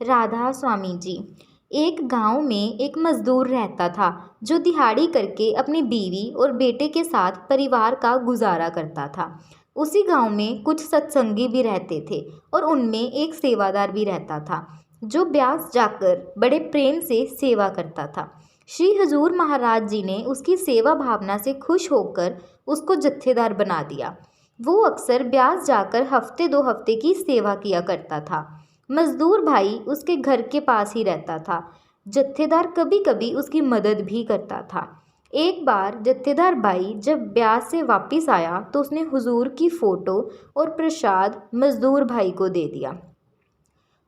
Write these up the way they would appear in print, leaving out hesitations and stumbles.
राधा स्वामी जी। एक गांव में एक मजदूर रहता था जो दिहाड़ी करके अपनी बीवी और बेटे के साथ परिवार का गुजारा करता था। उसी गांव में कुछ सत्संगी भी रहते थे और उनमें एक सेवादार भी रहता था जो ब्यास जाकर बड़े प्रेम से सेवा करता था। श्री हजूर महाराज जी ने उसकी सेवा भावना से खुश होकर उसको जत्थेदार बना दिया। वो अक्सर ब्यास जाकर हफ्ते 2 हफ्ते की सेवा किया करता था। मजदूर भाई उसके घर के पास ही रहता था। जत्थेदार कभी कभी उसकी मदद भी करता था। एक बार जत्थेदार भाई जब ब्यास से वापस आया तो उसने हुजूर की फ़ोटो और प्रसाद मजदूर भाई को दे दिया।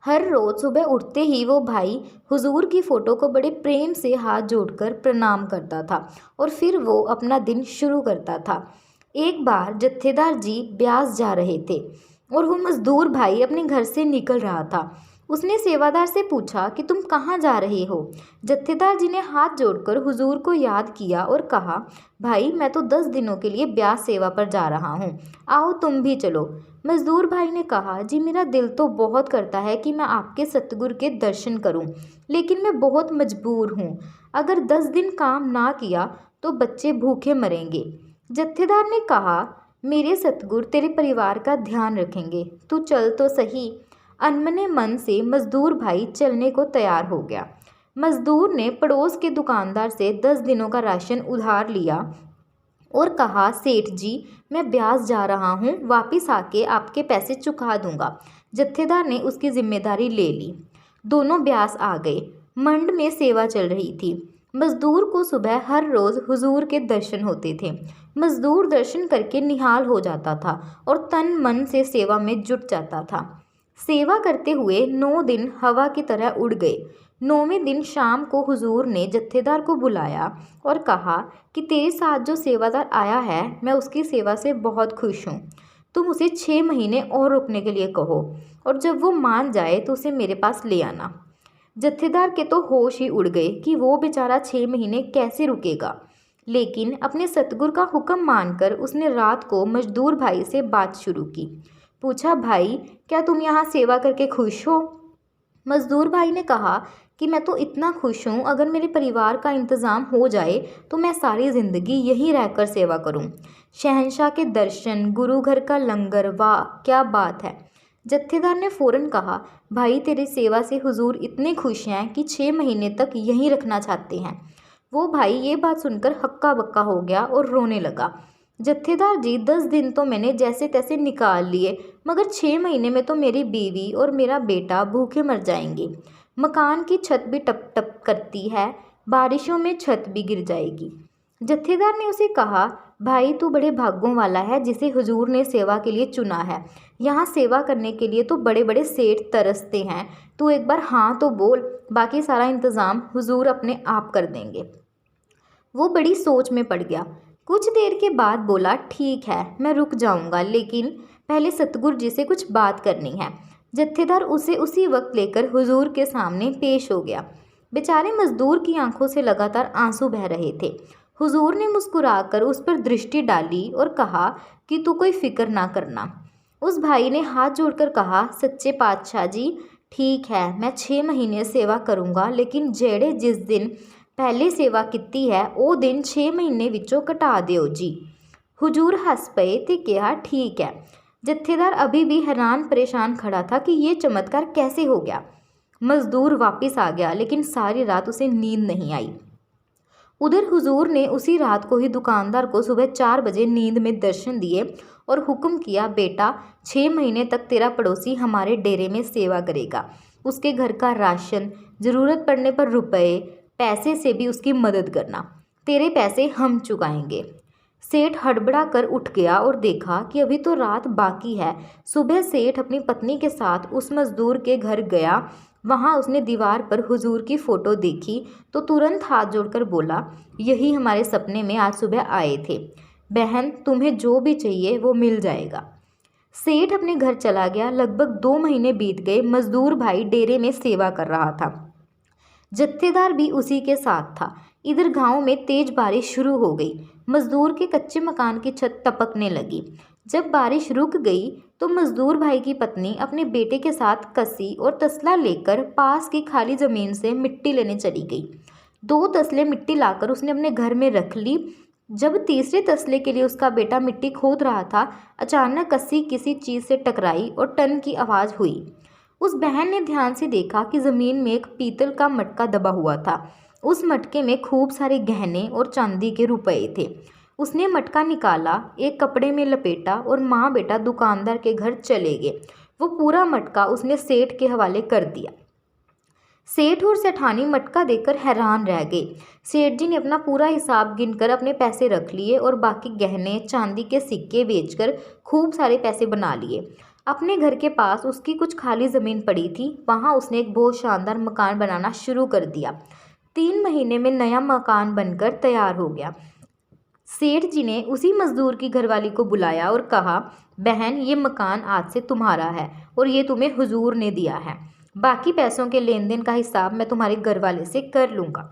हर रोज़ सुबह उठते ही वो भाई हुजूर की फ़ोटो को बड़े प्रेम से हाथ जोड़कर प्रणाम करता था और फिर वो अपना दिन शुरू करता था। एक बार जत्थेदार जी ब्यास जा रहे थे और वो मजदूर भाई अपने घर से निकल रहा था। उसने सेवादार से पूछा कि तुम कहाँ जा रहे हो। जत्थेदार जी ने हाथ जोड़कर हुजूर को याद किया और कहा, भाई मैं तो 10 दिनों के लिए ब्यास सेवा पर जा रहा हूँ, आओ तुम भी चलो। मजदूर भाई ने कहा, जी मेरा दिल तो बहुत करता है कि मैं आपके सतगुरु के दर्शन करूं, लेकिन मैं बहुत मजबूर हूं। अगर 10 दिन काम ना किया तो बच्चे भूखे मरेंगे। जत्थेदार ने कहा, मेरे सतगुरु तेरे परिवार का ध्यान रखेंगे, तू चल तो सही। अनमने मन से मजदूर भाई चलने को तैयार हो गया। मजदूर ने पड़ोस के दुकानदार से 10 दिनों का राशन उधार लिया और कहा, सेठ जी मैं ब्यास जा रहा हूँ, वापिस आके आपके पैसे चुका दूंगा। जत्थेदार ने उसकी जिम्मेदारी ले ली। दोनों ब्यास आ गए। मंड में सेवा चल रही थी। मजदूर को सुबह हर रोज़ हुजूर के दर्शन होते थे। मजदूर दर्शन करके निहाल हो जाता था और तन मन से सेवा में जुट जाता था। सेवा करते हुए 9 दिन हवा की तरह उड़ गए। 9वें दिन शाम को हुजूर ने जत्थेदार को बुलाया और कहा कि तेरे साथ जो सेवादार आया है मैं उसकी सेवा से बहुत खुश हूँ। तुम उसे 6 महीने और रुकने के लिए कहो और जब वो मान जाए तो उसे मेरे पास ले आना। जत्थेदार के तो होश ही उड़ गए कि वो बेचारा 6 महीने कैसे रुकेगा, लेकिन अपने सतगुरु का हुक्म मानकर उसने रात को मजदूर भाई से बात शुरू की। पूछा, भाई क्या तुम यहाँ सेवा करके खुश हो? मजदूर भाई ने कहा कि मैं तो इतना खुश हूँ, अगर मेरे परिवार का इंतज़ाम हो जाए तो मैं सारी ज़िंदगी यहीं रहकर सेवा करूँ। शहंशाह के दर्शन, गुरु घर का लंगर, वाह क्या बात है। जत्थेदार ने फ़ौरन कहा, भाई तेरी सेवा से हुजूर इतने खुश हैं कि 6 महीने तक यहीं रखना चाहते हैं। वो भाई ये बात सुनकर हक्का बक्का हो गया और रोने लगा। जत्थेदार जी 10 दिन तो मैंने जैसे तैसे निकाल लिए, मगर 6 महीने में तो मेरी बीवी और मेरा बेटा भूखे मर जाएंगे। मकान की छत भी टप टप करती है, बारिशों में छत भी गिर जाएगी। जत्थेदार ने उसे कहा, भाई तू बड़े भाग्यों वाला है जिसे हुजूर ने सेवा के लिए चुना है। यहाँ सेवा करने के लिए तो बड़े बड़े सेठ तरसते हैं। तू एक बार हाँ तो बोल, बाकी सारा इंतज़ाम हुजूर अपने आप कर देंगे। वो बड़ी सोच में पड़ गया। कुछ देर के बाद बोला, ठीक है मैं रुक जाऊंगा, लेकिन पहले सतगुरु जी से कुछ बात करनी है। जत्थेदार उसे उसी वक्त लेकर हुजूर के सामने पेश हो गया। बेचारे मजदूर की आंखों से लगातार आंसू बह रहे थे। हुजूर ने मुस्कुराकर उस पर दृष्टि डाली और कहा कि तू कोई फिक्र ना करना। उस भाई ने हाथ जोड़कर कहा, सच्चे पातशाह जी ठीक है मैं 6 महीने सेवा करूँगा, लेकिन जेड़े जिस दिन पहले सेवा की है वो दिन 6 महीने विचों घटा दिओ जी। हुजूर हंस पए ते कहा, ठीक है। जत्थेदार अभी भी हैरान परेशान खड़ा था कि ये चमत्कार कैसे हो गया। मजदूर वापस आ गया, लेकिन सारी रात उसे नींद नहीं आई। उधर हुजूर ने उसी रात को ही दुकानदार को सुबह 4 बजे नींद में दर्शन दिए और हुक्म किया, बेटा 6 महीने तक तेरा पड़ोसी हमारे डेरे में सेवा करेगा। उसके घर का राशन, ज़रूरत पड़ने पर रुपए पैसे से भी उसकी मदद करना। तेरे पैसे हम चुकाएंगे। सेठ हड़बड़ा कर उठ गया और देखा कि अभी तो रात बाकी है। सुबह सेठ अपनी पत्नी के साथ उस मजदूर के घर गया। वहाँ उसने दीवार पर हुजूर की फ़ोटो देखी तो तुरंत हाथ जोड़कर बोला, यही हमारे सपने में आज सुबह आए थे। बहन तुम्हें जो भी चाहिए वो मिल जाएगा। सेठ अपने घर चला गया। लगभग 2 महीने बीत गए। मजदूर भाई डेरे में सेवा कर रहा था। जत्थेदार भी उसी के साथ था। इधर गांव में तेज बारिश शुरू हो गई। मजदूर के कच्चे मकान की छत टपकने लगी। जब बारिश रुक गई तो मजदूर भाई की पत्नी अपने बेटे के साथ कसी और तसला लेकर पास की खाली ज़मीन से मिट्टी लेने चली गई। 2 तसले मिट्टी लाकर उसने अपने घर में रख ली। जब तीसरे तसले के लिए उसका बेटा मिट्टी खोद रहा था, अचानक कसी किसी चीज़ से टकराई और टन की आवाज़ हुई। उस बहन ने ध्यान से देखा कि ज़मीन में एक पीतल का मटका दबा हुआ था। उस मटके में खूब सारे गहने और चांदी के रुपए थे। उसने मटका निकाला, एक कपड़े में लपेटा और माँ बेटा दुकानदार के घर चले गए। वो पूरा मटका उसने सेठ के हवाले कर दिया। सेठ और सेठानी मटका देखकर हैरान रह गए। सेठ जी ने अपना पूरा हिसाब गिनकर अपने पैसे रख लिए और बाकी गहने चांदी के सिक्के बेचकर खूब सारे पैसे बना लिए। अपने घर के पास उसकी कुछ खाली ज़मीन पड़ी थी, वहाँ उसने एक बहुत शानदार मकान बनाना शुरू कर दिया। 3 महीने में नया मकान बनकर तैयार हो गया। सेठ जी ने उसी मजदूर की घरवाली को बुलाया और कहा, बहन, ये मकान आज से तुम्हारा है और ये तुम्हें हुजूर ने दिया है। बाकी पैसों के लेन देन का हिसाब मैं तुम्हारे घरवाले से कर लूँगा।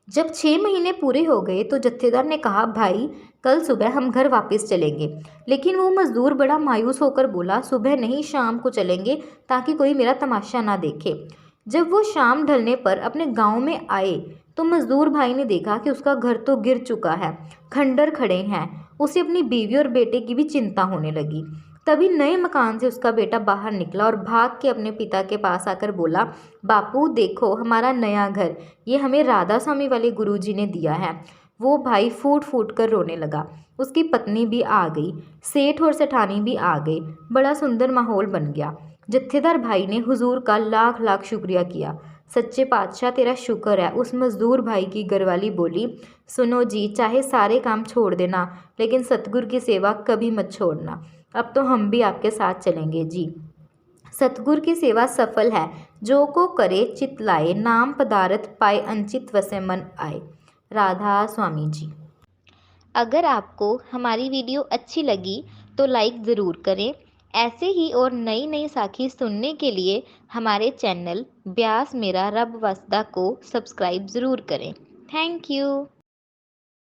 जब 6 महीने पूरे हो गए तो जत्थेदार ने कहा, भाई, कल सुबह हम घर वापस चलेंगे। लेकिन वो मजदूर बड़ा मायूस होकर बोला, सुबह नहीं, शाम को चलेंगे ताकि कोई मेरा तमाशा ना देखे। जब वो शाम ढलने पर अपने गांव में आए तो मजदूर भाई ने देखा कि उसका घर तो गिर चुका है, खंडर खड़े हैं। उसे अपनी बीवी और बेटे की भी चिंता होने लगी। तभी नए मकान से उसका बेटा बाहर निकला और भाग के अपने पिता के पास आकर बोला, बापू देखो हमारा नया घर, ये हमें राधा स्वामी वाले गुरुजी ने दिया है। वो भाई फूट फूट कर रोने लगा। उसकी पत्नी भी आ गई, सेठ और सेठानी भी आ गए। बड़ा सुंदर माहौल बन गया। जत्थेदार भाई ने हुजूर का लाख लाख शुक्रिया किया। सच्चे पातशाह तेरा शुक्र है। उस मजदूर भाई की घरवाली बोली, सुनो जी, चाहे सारे काम छोड़ देना लेकिन सतगुरु की सेवा कभी मत छोड़ना। अब तो हम भी आपके साथ चलेंगे जी। सतगुरु की सेवा सफल है, जो को करे चित लाए, नाम पदारथ पाए, अंचित वसे मन आए। राधा स्वामी जी। अगर आपको हमारी वीडियो अच्छी लगी तो लाइक ज़रूर करें। ऐसे ही और नई नई साखी सुनने के लिए हमारे चैनल ब्यास मेरा रब वसदा को सब्सक्राइब ज़रूर करें। Thank you.